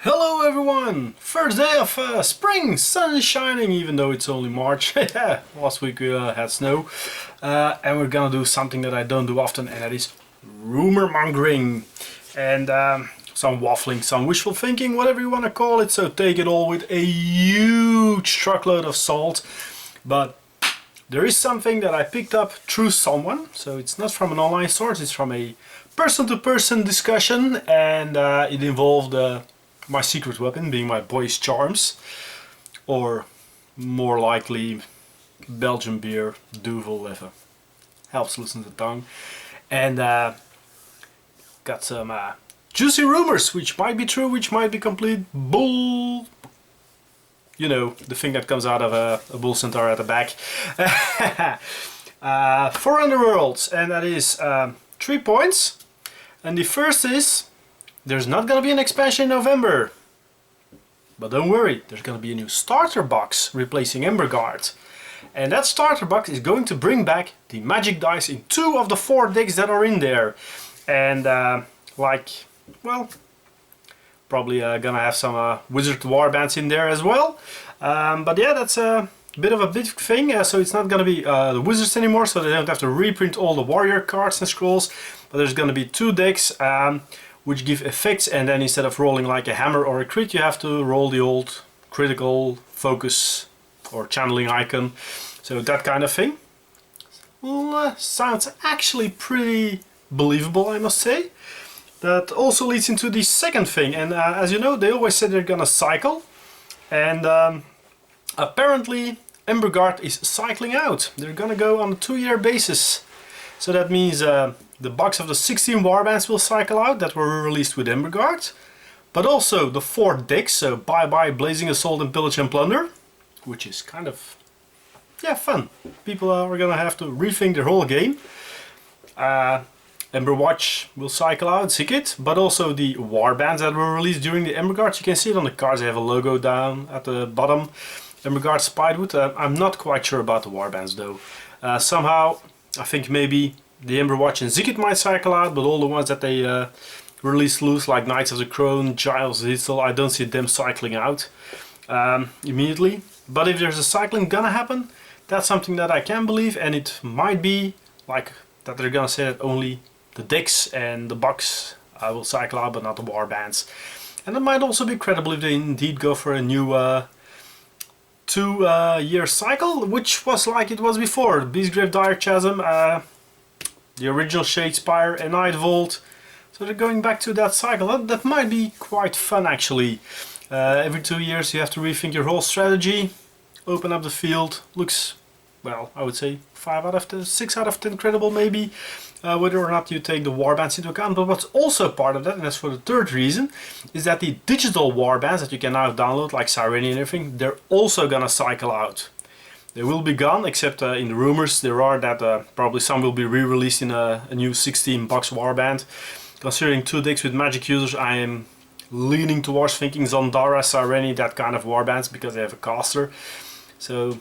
Hello everyone! First day of spring, sun is shining even though it's only March. Last week we had snow. And we're gonna do something that I don't do often, and that is rumor mongering. And some waffling, some wishful thinking, whatever you want to call it. So take it all with a huge truckload of salt. But there is something that I picked up through someone. So it's not from an online source, it's from a person-to-person discussion. And it involved my secret weapon being my boy's charms, or more likely Belgian beer, Duvel, if helps loosen the tongue. And got some juicy rumors, which might be true, which might be complete bull. You know, the thing that comes out of a bull centaur at the back. For Underworlds, and that is 3 points. And the first is, there's not gonna be an expansion in November. But don't worry, there's gonna be a new starter box replacing Emberguard. And that starter box is going to bring back the magic dice in 2 of the 4 decks that are in there. And well, probably gonna have some wizard warbands in there as well. But yeah, that's a bit of a big thing. So it's not gonna be the wizards anymore, so they don't have to reprint all the warrior cards and scrolls. But there's gonna be 2 decks which give effects, and then instead of rolling like a hammer or a crit, you have to roll the old critical focus or channeling icon. So that kind of thing. Well, sounds actually pretty believable, I must say. That also leads into the second thing, and as you know, they always say they're gonna cycle, and apparently Emberguard is cycling out. They're gonna go on a 2-year basis. So that means the box of the 16 warbands will cycle out that were released with Emberguard, but also the 4 decks, so Bye Bye, Blazing Assault and Pillage and Plunder, which is kind of, yeah, fun. People are gonna have to rethink their whole game. Emberwatch will cycle out, Sickit, but also the warbands that were released during the Emberguard. You can see it on the cards, they have a logo down at the bottom. Emberguard Spidewood. I'm not quite sure about the warbands though. Somehow, I think maybe the Emberwatch and Sickit might cycle out, but all the ones that they released loose, like Knights of the Crown, Giles, Hitzel, I don't see them cycling out immediately. But if there's a cycling gonna happen, that's something that I can believe, and it might be like that they're gonna say that only the decks and the box will cycle out, but not the warbands. And it might also be credible if they indeed go for a new 2-year cycle, which was like it was before. Beastgrave, Dire Chasm, the original Shadespire and Nightvolt. So they're going back to that cycle. That might be quite fun actually. Every 2 years you have to rethink your whole strategy, open up the field. Looks, well, I would say 5 out of 10, 6 out of 10 credible maybe, whether or not you take the warbands into account. But what's also part of that, and that's for the third reason, is that the digital warbands that you can now download, like Sireni and everything, they're also gonna cycle out. They will be gone, except in the rumors there are that probably some will be re-released in a new 16 box warband. Considering 2 decks with magic users, I am leaning towards thinking Zandara, Sireni, that kind of warbands, because they have a caster. So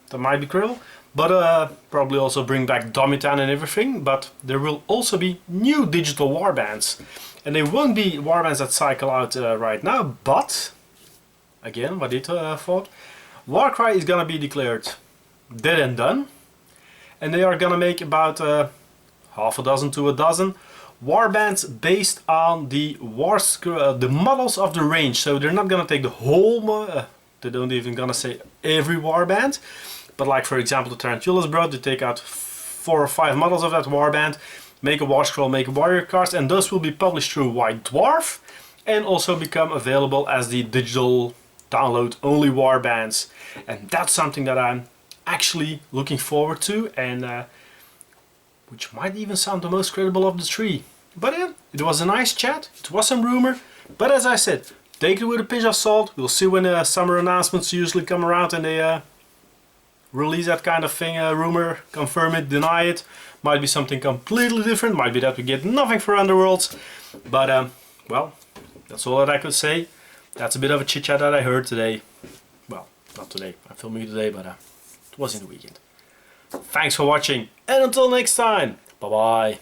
that might be credible. But probably also bring back Domitan and everything. But there will also be new digital warbands. And they won't be warbands that cycle out right now, but again, what did thought? WarCry is gonna be declared dead and done, and they are gonna make about half a dozen to a dozen warbands based on the the models of the range. So they're not gonna take the whole, they don't even gonna say every warband, but like for example the Tarantulas Bro, they take out 4 or 5 models of that warband, make a war scroll, make a warrior card, and those will be published through White Dwarf and also become available as the digital download only warbands. And that's something that I'm actually looking forward to, and which might even sound the most credible of the 3. But yeah, it was a nice chat, it was some rumor, but as I said, take it with a pinch of salt. We'll see when the summer announcements usually come around and they release that kind of thing, rumor, confirm it, deny it. Might be something completely different, might be that we get nothing for Underworlds, but well, that's all that I could say. That's a bit of a chit chat that I heard today. Well, not today, I'm filming it today, but it was in the weekend. Thanks for watching, and until next time, bye bye.